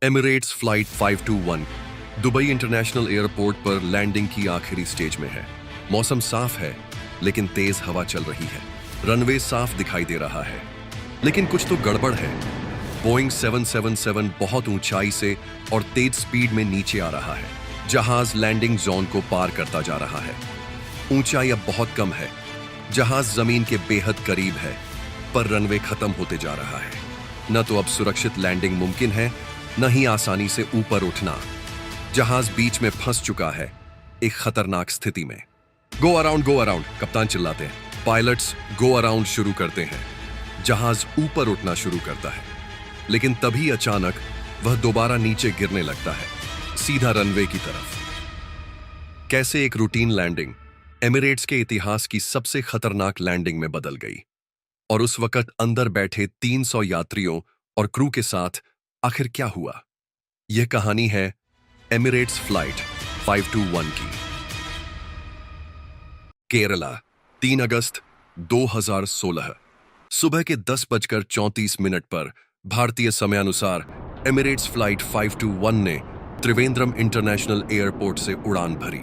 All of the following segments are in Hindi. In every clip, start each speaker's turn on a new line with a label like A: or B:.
A: Emirates flight 521 Dubai international airport पर लैंडिंग की आखिरी स्टेज में है। मौसम साफ है, लेकिन तेज हवा चल रही है। रनवे साफ दिखाई दे रहा है, लेकिन कुछ तो गड़बड़ है। बोइंग 777 बहुत ऊंचाई से और तेज स्पीड में नीचे आ रहा है। जहाज लैंडिंग जोन को पार करता जा रहा है। ऊंचाई अब बहुत कम है। जहाज जमीन के बेहद करीब है, पर रनवे खत्म होते जा रहा है। न तो अब सुरक्षित लैंडिंग मुमकिन है, न ही आसानी से ऊपर उठना। जहाज बीच में फंस चुका है, एक खतरनाक स्थिति में। गो अराउंड, कप्तान चिल्लाते हैं। पायलट्स गो अराउंड शुरू करते हैं। जहाज ऊपर उठना शुरू करता है, लेकिन तभी अचानक वह दोबारा नीचे गिरने लगता है, सीधा रनवे की तरफ। कैसे एक रूटीन लैंडिंग एमिरेट्स के इतिहास की सबसे खतरनाक लैंडिंग में बदल गई। और उस वक्त अंदर बैठे 300 यात्रियों और क्रू के साथ आखिर क्या हुआ? यह कहानी है एमिरेट्स फ्लाइट 521 की। केरला, 3 अगस्त 2016 सुबह के 10:34 पर भारतीय समयानुसार एमिरेट्स फ्लाइट 521 ने त्रिवेंद्रम इंटरनेशनल एयरपोर्ट से उड़ान भरी।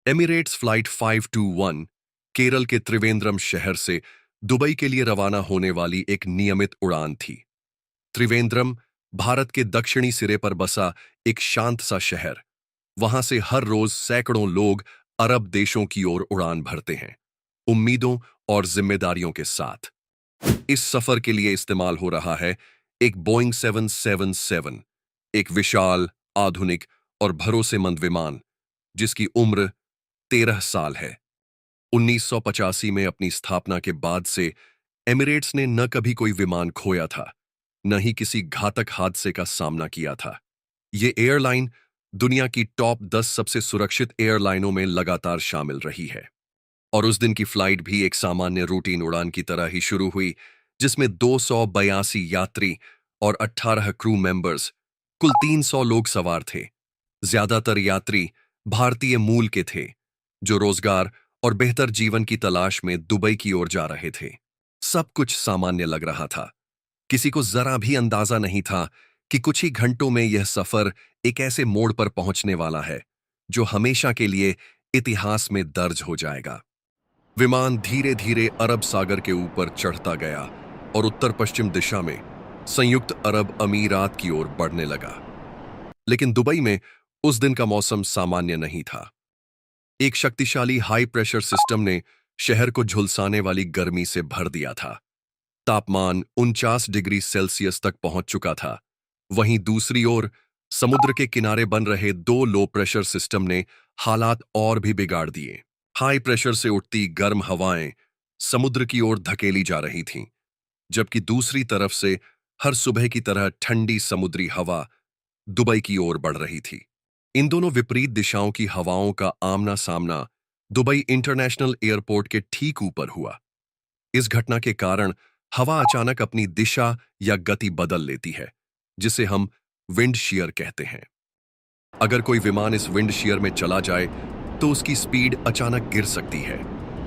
A: एमिरेट्स फ्लाइट 521 केरल के त्रिवेंद्रम शहर से दुबई के लिए रवाना होने वाली एक नियमित उड़ान थी। त्रिवेंद्रम भारत के दक्षिणी सिरे पर बसा एक शांत सा शहर। वहां से हर रोज सैकड़ों लोग अरब देशों की ओर उड़ान भरते हैं, उम्मीदों और जिम्मेदारियों के साथ। इस सफर के लिए इस्तेमाल हो रहा है एक बोइंग 777, एक विशाल, आधुनिक और भरोसेमंद विमान जिसकी उम्र 13 साल है। 1985 में अपनी स्थापना के बाद से एमिरेट्स ने न कभी कोई विमान खोया था, न ही किसी घातक हादसे का सामना किया था। ये एयरलाइन दुनिया की टॉप 10 सबसे सुरक्षित एयरलाइनों में लगातार शामिल रही है। और उस दिन की फ्लाइट भी एक सामान्य रूटीन उड़ान की तरह ही शुरू हुई, जिसमें 282 यात्री और 18 क्रू मेंबर्स, कुल 300 लोग सवार थे। ज्यादातर यात्री भारतीय मूल के थे, जो रोजगार और बेहतर जीवन की तलाश में दुबई की ओर जा रहे थे। सब कुछ सामान्य लग रहा था। किसी को जरा भी अंदाजा नहीं था कि कुछ ही घंटों में यह सफर एक ऐसे मोड़ पर पहुंचने वाला है जो हमेशा के लिए इतिहास में दर्ज हो जाएगा। विमान धीरे धीरे अरब सागर के ऊपर चढ़ता गया और उत्तर पश्चिम दिशा में संयुक्त अरब अमीरात की ओर बढ़ने लगा। लेकिन दुबई में उस दिन का मौसम सामान्य नहीं था। एक शक्तिशाली हाई प्रेशर सिस्टम ने शहर को झुलसाने वाली गर्मी से भर दिया था। तापमान 49 डिग्री सेल्सियस तक पहुंच चुका था। वहीं दूसरी ओर समुद्र के किनारे बन रहे 2 लो प्रेशर सिस्टम ने हालात और भी बिगाड़ दिए। हाई प्रेशर से उठती गर्म हवाएं समुद्र की ओर धकेली जा रही थीं, जबकि दूसरी तरफ से हर सुबह की तरह ठंडी समुद्री हवा दुबई की ओर बढ़ रही थी। इन दोनों विपरीत दिशाओं की हवाओं का आमना सामना दुबई इंटरनेशनल एयरपोर्ट के ठीक ऊपर हुआ। इस घटना के कारण हवा अचानक अपनी दिशा या गति बदल लेती है, जिसे हम विंड शीयर कहते हैं। अगर कोई विमान इस विंड शीयर में चला जाए तो उसकी स्पीड अचानक गिर सकती है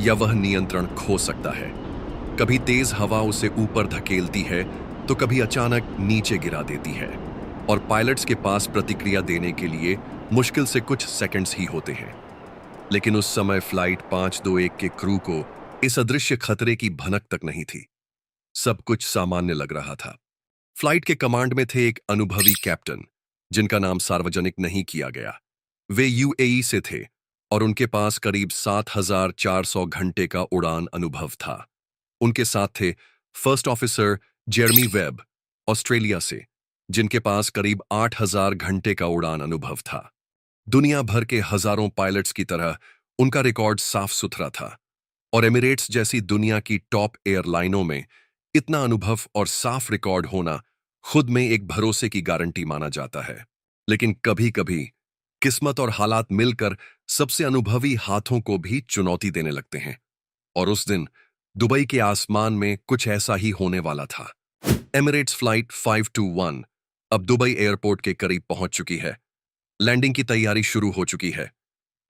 A: या वह नियंत्रण खो सकता है। कभी तेज हवा उसे ऊपर धकेलती है तो कभी अचानक नीचे गिरा देती है, और पायलट्स के पास प्रतिक्रिया देने के लिए मुश्किल से कुछ सेकंड्स ही होते हैं। लेकिन उस समय फ्लाइट 521 के क्रू को इस अदृश्य खतरे की भनक तक नहीं थी। सब कुछ सामान्य लग रहा था। फ्लाइट के कमांड में थे एक अनुभवी कैप्टन, जिनका नाम सार्वजनिक नहीं किया गया। वे यूएई से थे और उनके पास करीब 7,400 घंटे का उड़ान अनुभव था। उनके साथ थे first officer Jeremy web, Australia से, जिनके पास करीब 8,000 घंटे का उड़ान अनुभव था। दुनिया भर के हजारों पायलट्स की तरह उनका रिकॉर्ड साफ सुथरा था, और एमिरेट्स जैसी दुनिया की टॉप एयरलाइनों में इतना अनुभव और साफ रिकॉर्ड होना खुद में एक भरोसे की गारंटी माना जाता है। लेकिन कभी-कभी किस्मत और हालात मिलकर सबसे अनुभवी हाथों को भी चुनौती देने लगते हैं, और उस दिन दुबई के आसमान में कुछ ऐसा ही होने वाला था। एमिरेट्स फ्लाइट 521 अब दुबई एयरपोर्ट के करीब पहुंच चुकी है। लैंडिंग की तैयारी शुरू हो चुकी है।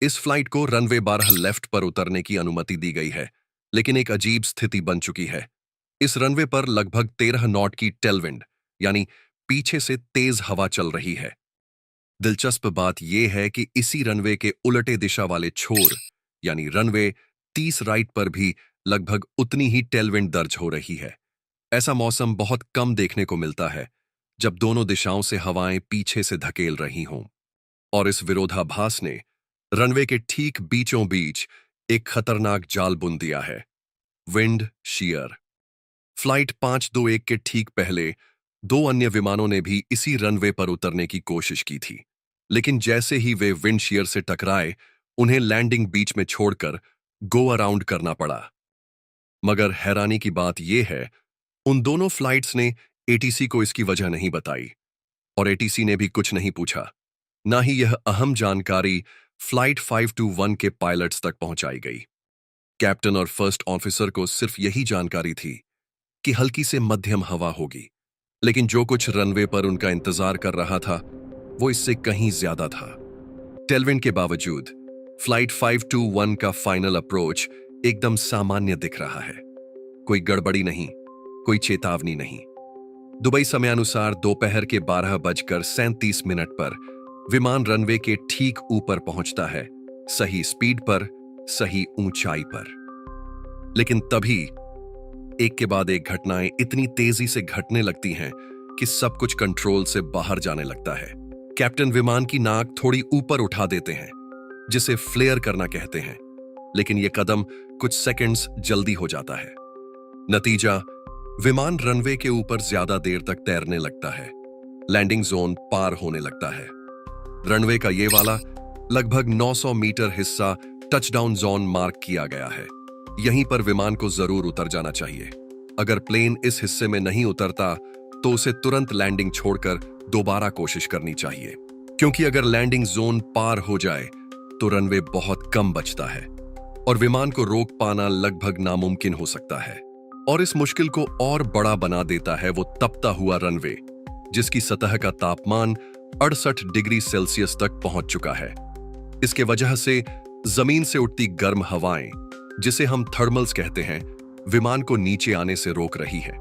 A: इस फ्लाइट को रनवे 12 लेफ्ट पर उतरने की अनुमति दी गई है, लेकिन एक अजीब स्थिति बन चुकी है। इस रनवे पर लगभग 13 नॉट की टेलविंड यानी पीछे से तेज हवा चल रही है। दिलचस्प बात यह है कि इसी रनवे के उलटे दिशा वाले छोर यानी रनवे 30 राइट पर भी लगभग उतनी ही टेलविंड दर्ज हो रही है। ऐसा मौसम बहुत कम देखने को मिलता है जब दोनों दिशाओं से हवाएं पीछे से धकेल रही हों। और इस विरोधाभास ने रनवे के ठीक बीचों बीच एक खतरनाक जाल बुन दिया है, विंड शीयर। फ्लाइट 521 के ठीक पहले दो अन्य विमानों ने भी इसी रनवे पर उतरने की कोशिश की थी, लेकिन जैसे ही वे विंड शीयर से टकराए, उन्हें लैंडिंग बीच में छोड़कर गो अराउंड करना पड़ा। मगर हैरानी की बात यह है, उन दोनों फ्लाइट्स ने एटीसी को इसकी वजह नहीं बताई और एटीसी ने भी कुछ नहीं पूछा। ना ही यह अहम जानकारी फ्लाइट 521 के पायलट्स तक पहुंचाई गई। कैप्टन और फर्स्ट ऑफिसर को सिर्फ यही जानकारी थी कि हल्की से मध्यम हवा होगी, लेकिन जो कुछ रनवे पर उनका इंतजार कर रहा था वो इससे कहीं ज्यादा था। टेलविंड के बावजूद फ्लाइट 521 का फाइनल अप्रोच एकदम सामान्य दिख रहा है। कोई गड़बड़ी नहीं, कोई चेतावनी नहीं। दुबई समयानुसार दोपहर के 12:37 पर विमान रनवे के ठीक ऊपर पहुंचता है, सही स्पीड पर, सही ऊंचाई पर। लेकिन तभी एक के बाद एक घटनाएं इतनी तेजी से घटने लगती हैं कि सब कुछ कंट्रोल से बाहर जाने लगता है। कैप्टन विमान की नाक थोड़ी ऊपर उठा देते हैं, जिसे फ्लेयर करना कहते हैं, लेकिन यह कदम कुछ सेकंड्स जल्दी हो जाता है। नतीजा, विमान रनवे के ऊपर ज्यादा देर तक तैरने लगता है, लैंडिंग जोन पार होने लगता है। रनवे का ये वाला लगभग 900 मीटर हिस्सा टचडाउन जोन मार्क किया गया है। यहीं पर विमान को जरूर उतर जाना चाहिए। अगर प्लेन इस हिस्से में नहीं उतरता तो उसे तुरंत लैंडिंग छोड़कर दोबारा कोशिश करनी चाहिए, क्योंकि अगर लैंडिंग जोन पार हो जाए तो रनवे बहुत कम बचता है और विमान को रोक पाना लगभग नामुमकिन हो सकता है। और इस मुश्किल को और बड़ा बना देता है वो तपता हुआ रनवे, जिसकी सतह का तापमान 68 डिग्री सेल्सियस तक पहुंच चुका है। इसके वजह से जमीन से उठती गर्म हवाएं, जिसे हम थर्मल्स कहते हैं, विमान को नीचे आने से रोक रही है।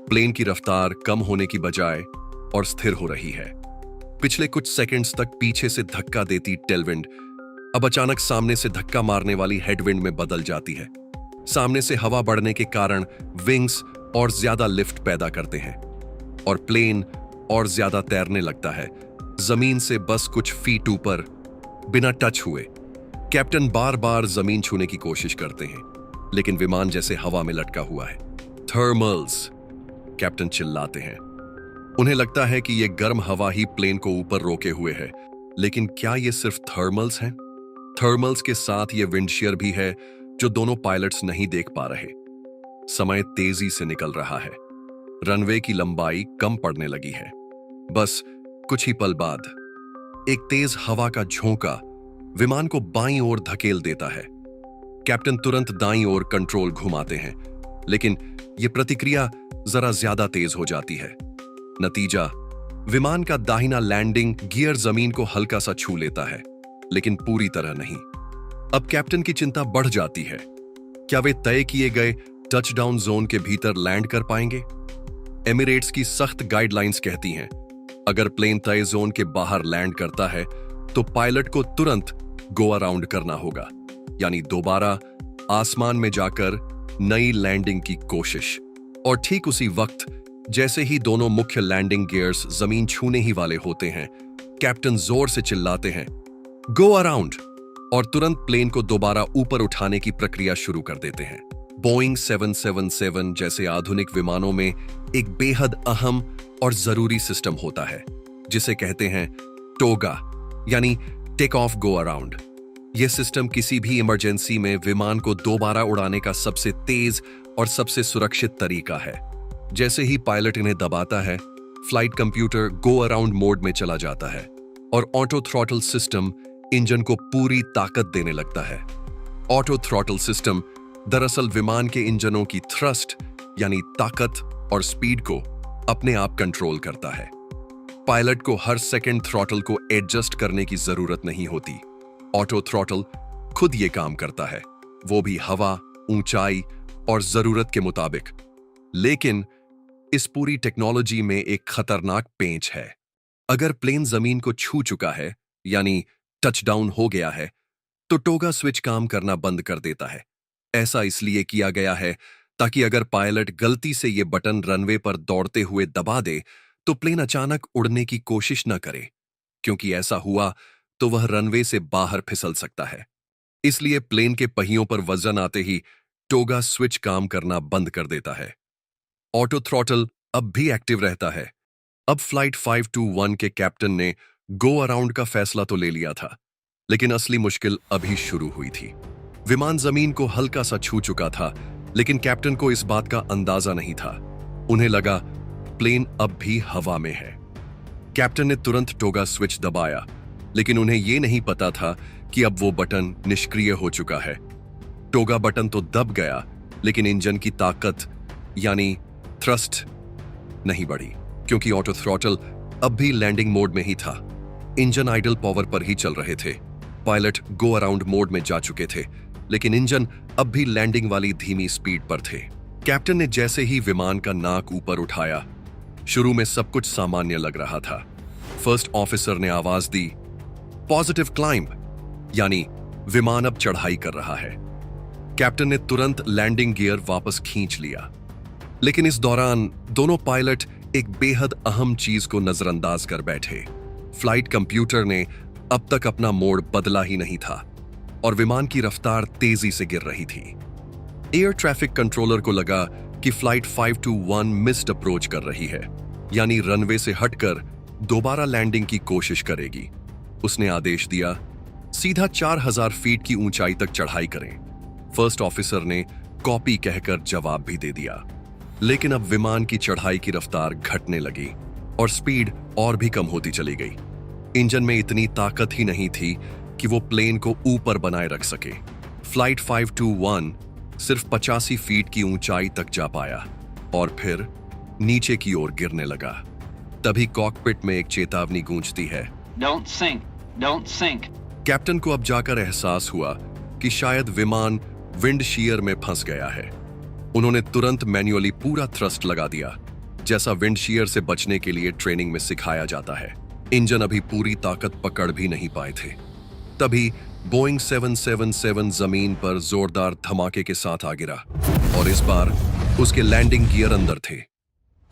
A: प्लेन की रफ्तार कम होने की बजाय और स्थिर हो रही है। पिछले कुछ सेकंड्स तक पीछे से धक्का देती टेलविंड अब अचानक सामने से धक्का मारने वाली हेडविंड में बदल जाती है। सामने से हवा बढ़ने के कारण विंग्स और ज्यादा लिफ्ट पैदा करते हैं और प्लेन और ज्यादा तैरने लगता है, जमीन से बस कुछ फीट ऊपर, बिना टच हुए। कैप्टन बार बार जमीन छूने की कोशिश करते हैं, लेकिन विमान जैसे हवा में लटका हुआ है। थर्मल्स, कैप्टन चिल्लाते हैं। उन्हें लगता है कि यह गर्म हवा ही प्लेन को ऊपर रोके हुए है, लेकिन क्या यह सिर्फ थर्मल्स हैं? थर्मल्स के साथ यह विंडशीयर भी है जो दोनों पायलट्स नहीं देख पा रहे। समय तेजी से निकल रहा है। रनवे की लंबाई कम पड़ने लगी है। बस कुछ ही पल बाद एक तेज हवा का झोंका विमान को बाईं ओर धकेल देता है। कैप्टन तुरंत दाईं ओर कंट्रोल घुमाते हैं, लेकिन यह प्रतिक्रिया जरा ज्यादा तेज हो जाती है। नतीजा, विमान का दाहिना लैंडिंग गियर जमीन को हल्का सा छू लेता है, लेकिन पूरी तरह नहीं। अब कैप्टन की चिंता बढ़ जाती है। क्या वे तय किए गए टचडाउन जोन के भीतर लैंड कर पाएंगे? एमिरेट्स की सख्त गाइडलाइंस कहती हैं, अगर प्लेन तय जोन के बाहर लैंड करता है तो पायलट को तुरंत गो अराउंड करना होगा, यानी दोबारा आसमान में जाकर नई लैंडिंग की कोशिश। और ठीक उसी वक्त जैसे ही दोनों मुख्य लैंडिंग गियर्स जमीन छूने ही वाले होते हैं, कैप्टन जोर से चिल्लाते हैं, गो अराउंड, और तुरंत प्लेन को दोबारा ऊपर उठाने की प्रक्रिया शुरू कर देते हैं। बोइंग 777 जैसे आधुनिक विमानों में एक बेहद अहम और जरूरी सिस्टम होता है, जिसे कहते हैं टोगा, यानी टेक ऑफ गो अराउंड। यह सिस्टम किसी भी इमरजेंसी में विमान को दोबारा उड़ाने का सबसे तेज और सबसे सुरक्षित तरीका है। जैसे ही पायलट इन्हें दबाता है, flight computer go around mode में चला जाता है और ऑटो थ्रॉटल सिस्टम इंजन को पूरी ताकत देने लगता है। ऑटो थ्रॉटल सिस्टम दरअसल विमान के इंजनों की थ्रस्ट यानी ताकत और स्पीड को अपने आप कंट्रोल करता है। पायलट को हर सेकंड थ्रॉटल को एडजस्ट करने की जरूरत नहीं होती। ऑटो थ्रॉटल खुद ये काम करता है, वो भी हवा, ऊंचाई और जरूरत के मुताबिक। लेकिन इस पूरी टेक्नोलॉजी में एक खतरनाक पेंच है। अगर प्लेन जमीन को छू चुका है, यानी टचडाउन हो गया है, तो टोगा स्विच काम करना बंद कर देता है। ऐसा इसलिए किया गया है ताकि अगर पायलट गलती से ये बटन रनवे पर दौड़ते हुए दबा दे तो प्लेन अचानक उड़ने की कोशिश न करे, क्योंकि ऐसा हुआ तो वह रनवे से बाहर फिसल सकता है। इसलिए प्लेन के पहियों पर वजन आते ही टोगा स्विच काम करना बंद कर देता है। ऑटो थ्रॉटल अब भी एक्टिव रहता है। अब फ्लाइट 521 के कैप्टन ने गो अराउंड का फैसला तो ले लिया था, लेकिन असली मुश्किल अभी शुरू हुई थी। विमान जमीन को हल्का सा छू चुका था, लेकिन कैप्टन को इस बात का अंदाजा नहीं था। उन्हें लगा प्लेन अब भी हवा में है। कैप्टन ने तुरंत टोगा स्विच दबाया, लेकिन उन्हें यह नहीं पता था कि अब वो बटन निष्क्रिय हो चुका है। टोगा बटन तो दब गया, लेकिन इंजन की ताकत यानी थ्रस्ट नहीं बढ़ी, क्योंकि ऑटो थ्रॉटल अब भी लैंडिंग मोड में ही था। इंजन आइडल पावर पर ही चल रहे थे। पायलट गो अराउंड मोड में जा चुके थे, लेकिन इंजन अब भी लैंडिंग वाली धीमी स्पीड पर थे। कैप्टन ने जैसे ही विमान का नाक ऊपर उठाया, शुरू में सब कुछ सामान्य लग रहा था। फर्स्ट ऑफिसर ने आवाज दी, पॉजिटिव क्लाइंब, यानी विमान अब चढ़ाई कर रहा है। कैप्टन ने तुरंत लैंडिंग गियर वापस खींच लिया, लेकिन इस दौरान दोनों पायलट एक बेहद अहम चीज को नजरअंदाज कर बैठे। फ्लाइट कंप्यूटर ने अब तक अपना मोड बदला ही नहीं था और विमान की रफ्तार तेजी से गिर रही थी। एयर ट्रैफिक कंट्रोलर को लगा कि फ्लाइट 521 मिस्ड अप्रोच कर रही है, यानी रनवे से हटकर दोबारा लैंडिंग की कोशिश करेगी। उसने आदेश दिया, सीधा 4000 फीट की ऊंचाई तक चढ़ाई करें। फर्स्ट ऑफिसर ने कॉपी कहकर जवाब भी दे दिया, लेकिन अब विमान की चढ़ाई की रफ्तार घटने लगी और स्पीड और भी कम होती चली गई। इंजन में इतनी ताकत ही नहीं थी कि वो प्लेन को ऊपर बनाए रख सके। फ्लाइट 521 सिर्फ 85 फीट की ऊंचाई तक जा पाया और फिर नीचे की ओर गिरने लगा। तभी कॉकपिट में एक चेतावनी गूंजती है,
B: Don't sink, don't sink.
A: Captain को अब जाकर एहसास हुआ कि शायद विमान विंड शीयर में फंस गया है। उन्होंने तुरंत मैन्युअली पूरा थ्रस्ट लगा दिया, जैसा विंड शीयर से बचने के लिए ट्रेनिंग में सिखाया जाता है। इंजन अभी पूरी ताकत पकड़ भी नहीं पाए थे। तभी बोइंग 777 जमीन पर जोरदार धमाके के साथ आ गिरा और इस बार उसके लैंडिंग गियर अंदर थे।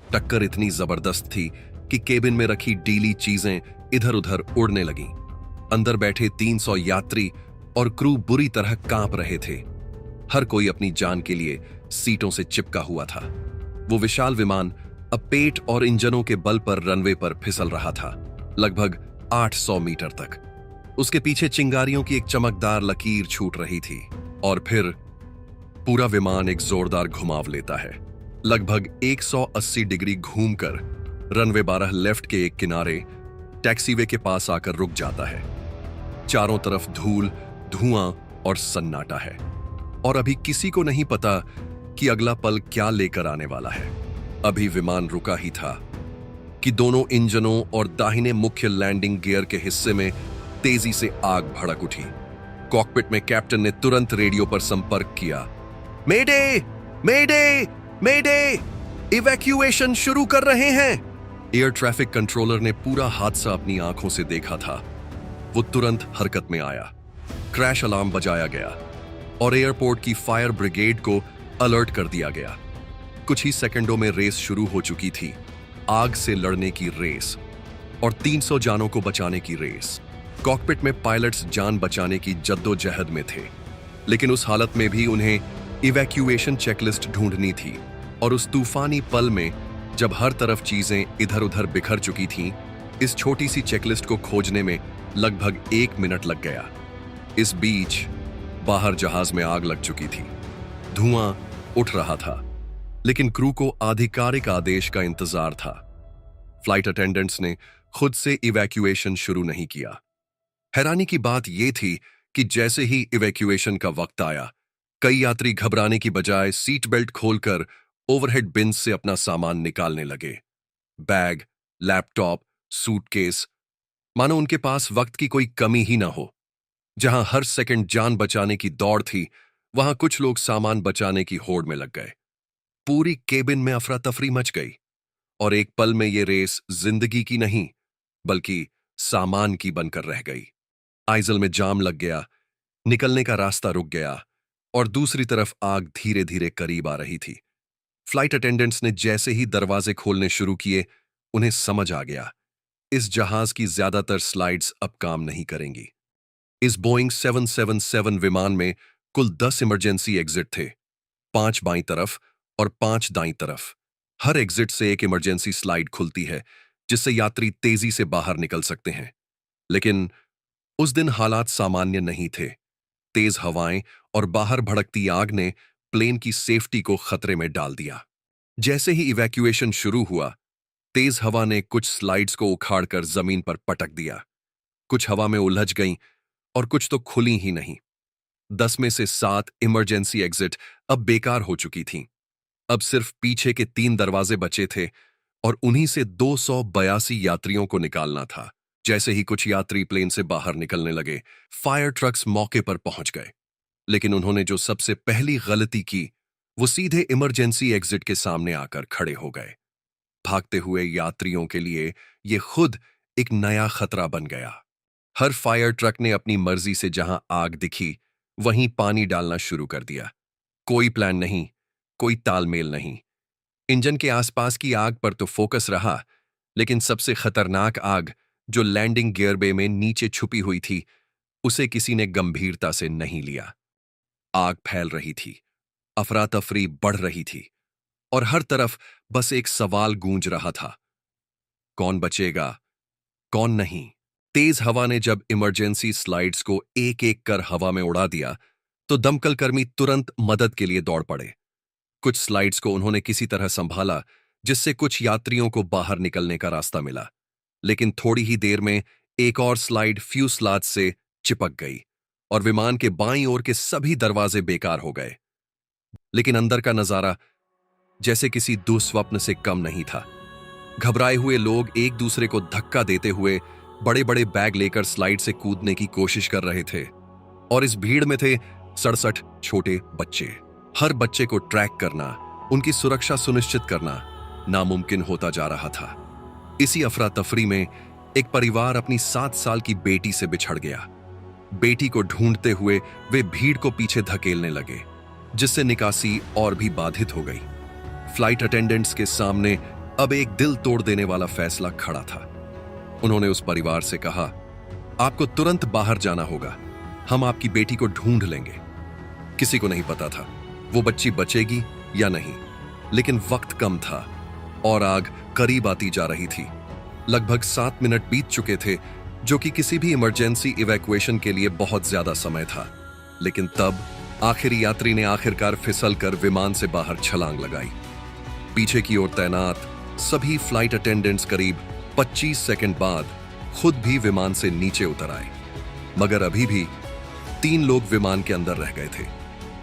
A: टक्कर इतनी जबरदस्त थी कि केबिन में रखी डीली चीजें इधर उधर उड़ने लगीं। अंदर बैठे 300 यात्री और क्रू बुरी तरह कांप रहे थे। हर कोई अपनी जान के लिए सीटों से चिपका हुआ था। वो विशाल विमान अब पेट और इंजनों के बल पर रनवे पर फिसल रहा था, लगभग 800 मीटर तक। उसके पीछे चिंगारियों की एक चमकदार लकीर छूट रही थी और फिर पूरा विमान एक जोरदार घुमाव लेता है। लगभग 180 डिग्री घूमकर रनवे 12 लेफ्ट के एक किनारे टैक्सीवे के पास आकर रुक जाता है। चारों तरफ धूल, धुआं और सन्नाटा है और अभी किसी को नहीं पता कि अगला पल क्या लेकर आने वाला है। अभी विमान रुका ही था कि दोनों इंजनों और दाहिने मुख्य लैंडिंग गियर के हिस्से में तेजी से आग भड़क उठी। कॉकपिट में कैप्टन ने तुरंत रेडियो पर संपर्क किया, मेडे, मेडे, मेडे, इवैक्यूएशन शुरू कर रहे हैं। एयर ट्रैफिक कंट्रोलर ने पूरा हादसा अपनी आंखों से देखा था। वो तुरंत हरकत में आया। क्रैश अलार्म बजाया गया और एयरपोर्ट की फायर ब्रिगेड को अलर्ट कर दिया गया। कुछ ही सेकंडों में रेस शुरू हो चुकी थी, आग से लड़ने की रेस और 300 जानों को बचाने की रेस। कॉकपिट में पायलट्स जान बचाने की जद्दोजहद में थे, लेकिन उस हालत में भी उन्हें इवैक्यूएशन चेकलिस्ट ढूंढनी थी और उस तूफानी पल में जब हर तरफ चीजें इधर उधर बिखर चुकी थीं, इस छोटी सी चेकलिस्ट को खोजने में लगभग 1 मिनट लग गया। इस बीच बाहर जहाज में आग लग चुकी थी, धुआं उठ रहा था, लेकिन क्रू को आधिकारिक आदेश का इंतजार था। फ्लाइट अटेंडेंट्स ने खुद से इवैक्यूएशन शुरू नहीं किया। हैरानी की बात यह थी कि जैसे ही इवैक्यूएशन का वक्त आया, कई यात्री घबराने की बजाय सीट बेल्ट खोलकर ओवरहेड बिन्स से अपना सामान निकालने लगे। बैग, लैपटॉप, सूटकेस, मानो उनके पास वक्त की कोई कमी ही ना हो। जहां हर सेकंड जान बचाने की दौड़ थी, वहां कुछ लोग सामान बचाने की होड़ में लग गए। पूरी केबिन में अफरा तफरी मच गई। और एक पल में ये रेस जिंदगी की नहीं बल्कि सामान की बनकर रह गई। आइजल में जाम लग गया, निकलने का रास्ता रुक गया और दूसरी तरफ आग धीरे धीरे करीब आ रही थी। फ्लाइट अटेंडेंट्स ने जैसे ही दरवाजे खोलने शुरू किए, उन्हें समझ आ गया इस जहाज की ज्यादातर स्लाइड्स अब काम नहीं करेंगी। इस बोइंग 777 विमान में कुल 10 इमरजेंसी एग्जिट थे, 5 बाईं तरफ और 5 दाईं तरफ। हर एग्जिट से एक इमरजेंसी स्लाइड खुलती है जिससे यात्री तेजी से बाहर निकल सकते हैं। लेकिन उस दिन हालात सामान्य नहीं थे। तेज हवाएं और बाहर भड़कती आग ने प्लेन की सेफ्टी को खतरे में डाल दिया। जैसे ही इवैक्यूएशन शुरू हुआ, तेज हवा ने कुछ स्लाइड्स को उखाड़कर जमीन पर पटक दिया। कुछ हवा में उलझ गईं और कुछ तो खुली ही नहीं। 10 में से 7 इमरजेंसी एग्जिट अब बेकार हो चुकी थीं। अब सिर्फ पीछे के 3 दरवाजे बचे थे और उन्हीं से 282 यात्रियों को निकालना था। जैसे ही कुछ यात्री प्लेन से बाहर निकलने लगे, फायर ट्रक्स मौके पर पहुंच गए। लेकिन उन्होंने जो सबसे पहली गलती की, वो सीधे इमरजेंसी एग्जिट के सामने आकर खड़े हो गए। भागते हुए यात्रियों के लिए ये खुद एक नया खतरा बन गया। हर फायर ट्रक ने अपनी मर्जी से जहां आग दिखी, वहीं पानी डालना शुरू कर दिया। कोई प्लान नहीं, कोई तालमेल नहीं। इंजन के आसपास की आग पर तो फोकस रहा, लेकिन सबसे खतरनाक आग जो लैंडिंग गियर बे में नीचे छुपी हुई थी, उसे किसी ने गंभीरता से नहीं लिया। आग फैल रही थी, अफरा तफरी बढ़ रही थी और हर तरफ बस एक सवाल गूंज रहा था, कौन बचेगा, कौन नहीं। तेज हवा ने जब इमरजेंसी स्लाइड्स को एक एक कर हवा में उड़ा दिया, तो दमकल कर्मी तुरंत मदद के लिए दौड़ पड़े। कुछ स्लाइड्स को उन्होंने किसी तरह संभाला, जिससे कुछ यात्रियों को बाहर निकलने का रास्ता मिला। लेकिन थोड़ी ही देर में एक और स्लाइड फ्यूसलाज से चिपक गई और विमान के बाईं ओर के सभी दरवाजे बेकार हो गए। लेकिन अंदर का नजारा जैसे किसी दुस्वप्न से कम नहीं था। घबराए हुए लोग एक दूसरे को धक्का देते हुए बड़े बड़े बैग लेकर स्लाइड से कूदने की कोशिश कर रहे थे और इस भीड़ में थे 67 छोटे बच्चे। हर बच्चे को ट्रैक करना, उनकी सुरक्षा सुनिश्चित करना नामुमकिन होता जा रहा था। इसी अफरा तफरी में एक परिवार अपनी 7 साल की बेटी से बिछड़ गया। बेटी को ढूंढते हुए वे भीड़ को पीछे धकेलने लगे, जिससे निकासी और भी बाधित हो गई। फ्लाइट अटेंडेंट्स के सामने अब एक दिल तोड़ देने वाला फैसला खड़ा था। उन्होंने उस परिवार से कहा, आपको तुरंत बाहर जाना होगा, हम आपकी बेटी को ढूंढ लेंगे। किसी को नहीं पता था वो बच्ची बचेगी या नहीं, लेकिन वक्त कम था और आग करीब आती जा रही थी। लगभग 7 मिनट बीत चुके थे, जो कि किसी भी इमरजेंसी इवैक्यूएशन के लिए बहुत ज्यादा समय था। लेकिन तब आखिरी यात्री ने आखिरकार फिसल कर विमान से बाहर छलांग लगाई। पीछे की ओर तैनात सभी फ्लाइट अटेंडेंट्स करीब 25 सेकंड बाद खुद भी विमान से नीचे उतर आए, मगर अभी भी 3 लोग विमान के अंदर रह गए थे,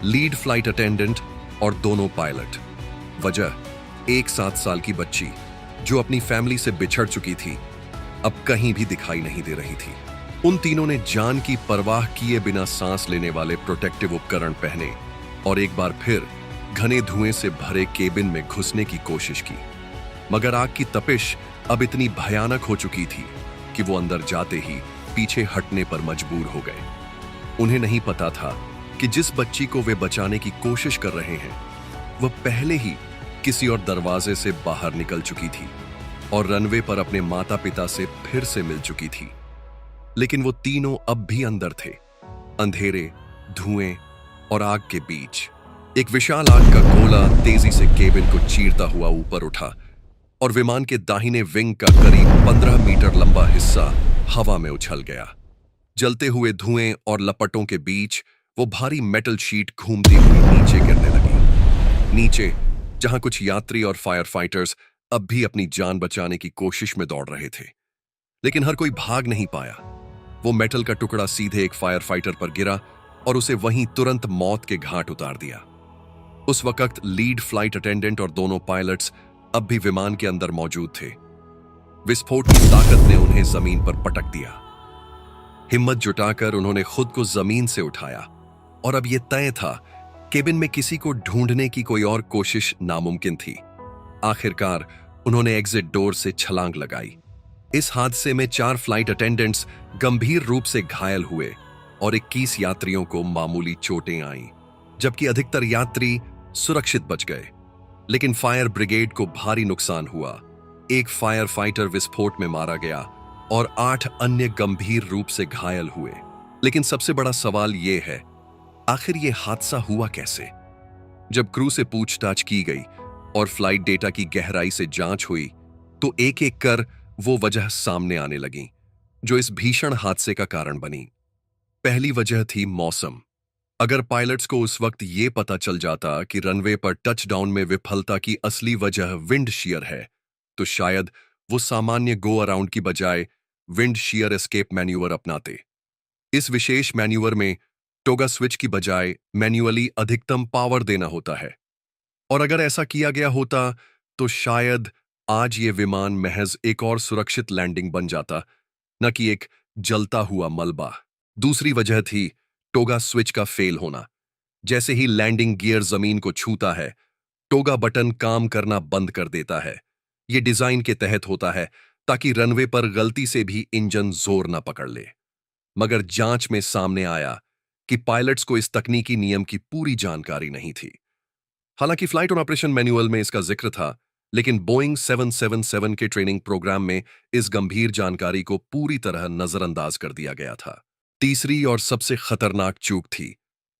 A: लीड फ्लाइट अटेंडेंट और दोनों पायलट। वजह, एक 7 साल की बच्ची जो अपनी फैमिली से बिछड़ चुकी थी, अब कहीं भी दिखाई नहीं दे रही थी। उन तीनों ने जान की परवाह किए बिना सांस लेने वाले प्रोटेक्टिव उपकरण पहने और एक बार फिर घने धुएं से भरे केबिन में घुसने की कोशिश की। मगर आग की तपिश अब इतनी भयानक हो चुकी थी कि वो अंदर जाते ही पीछे हटने पर मजबूर हो गए। उन्हें नहीं पता था कि जिस बच्ची को वे बचाने की कोशिश कर रहे हैं, वह पहले ही किसी और दरवाजे से बाहर निकल चुकी थी और रनवे पर अपने माता पिता से फिर से मिल चुकी थी। लेकिन वो तीनों अब भी अंदर थे, अंधेरे, धुएं और आग के बीच। एक विशाल आग का गोला तेजी से केबिन को चीरता हुआ ऊपर उठा और विमान के दाहिने विंग का करीब 15 मीटर लंबा हिस्सा हवा में उछल गया। जलते हुए धुएं और लपटों के बीच वो भारी मेटल शीट घूमती हुई नीचे गिरने लगी। नीचे, जहां कुछ यात्री और फायर फाइटर्स अब भी अपनी जान बचाने की कोशिश में दौड़ रहे थे, लेकिन हर कोई भाग नहीं पाया। वो मेटल का टुकड़ा सीधे एक फायर फाइटर पर गिरा और उसे वहीं तुरंत मौत के घाट उतार दिया। उस वक्त लीड फ्लाइट अटेंडेंट और दोनों पायलट्स अब भी विमान के अंदर मौजूद थे। विस्फोट की ताकत ने उन्हें जमीन पर पटक दिया। हिम्मत जुटाकर उन्होंने खुद को जमीन से उठाया और अब यह तय था, केबिन में किसी को ढूंढने की कोई और कोशिश नामुमकिन थी। आखिरकार उन्होंने एग्जिट डोर से छलांग लगाई। इस हादसे में 4 फ्लाइट अटेंडेंट्स गंभीर रूप से घायल हुए और 21 यात्रियों को मामूली चोटें आईं, जबकि अधिकतर यात्री सुरक्षित बच गए। लेकिन फायर ब्रिगेड को भारी नुकसान हुआ। एक फायर फाइटर विस्फोट में मारा गया और 8 अन्य गंभीर रूप से घायल हुए। लेकिन सबसे बड़ा सवाल यह है, आखिर यह हादसा हुआ कैसे? जब क्रू से पूछताछ की गई और फ्लाइट डेटा की गहराई से जांच हुई, तो एक एक कर वो वजह सामने आने लगी जो इस भीषण हादसे का कारण बनी। पहली वजह थी मौसम। अगर पायलट्स को उस वक्त ये पता चल जाता कि रनवे पर टचडाउन में विफलता की असली वजह विंड शीयर है, तो शायद वो सामान्य गो अराउंड की बजाय विंड शीयर एस्केप मैन्यूवर अपनाते। इस विशेष मैन्यूवर में टोगा स्विच की बजाय मैन्युअली अधिकतम पावर देना होता है, और अगर ऐसा किया गया होता तो शायद आज ये विमान महज एक और सुरक्षित लैंडिंग बन जाता, न कि एक जलता हुआ मलबा। दूसरी वजह थी टोगा स्विच का फेल होना। जैसे ही लैंडिंग गियर जमीन को छूता है, टोगा बटन काम करना बंद कर देता है। यह डिजाइन के तहत होता है ताकि रनवे पर गलती से भी इंजन जोर न पकड़ ले। मगर जांच में सामने आया कि पायलट्स को इस तकनीकी नियम की पूरी जानकारी नहीं थी। हालांकि फ्लाइट ऑन ऑपरेशन मैनुअल में इसका जिक्र था, लेकिन बोइंग 777 के ट्रेनिंग प्रोग्राम में इस गंभीर जानकारी को पूरी तरह नजरअंदाज कर दिया गया था। तीसरी और सबसे खतरनाक चूक थी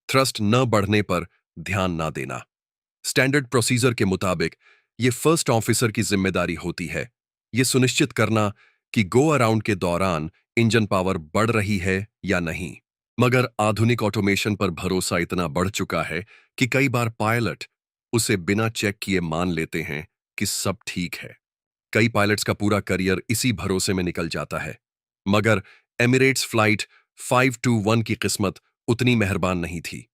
A: थ्रस्ट न बढ़ने पर ध्यान न देना। स्टैंडर्ड प्रोसीजर के मुताबिक यह फर्स्ट ऑफिसर की जिम्मेदारी होती है यह सुनिश्चित करना कि गो अराउंड के दौरान इंजन पावर बढ़ रही है या नहीं। मगर आधुनिक ऑटोमेशन पर भरोसा इतना बढ़ चुका है कि कई बार पायलट उसे बिना चेक किए मान लेते हैं कि सब ठीक है। कई पायलट्स का पूरा करियर इसी भरोसे में निकल जाता है। मगर एमिरेट्स फ्लाइट 521 की किस्मत उतनी मेहरबान नहीं थी।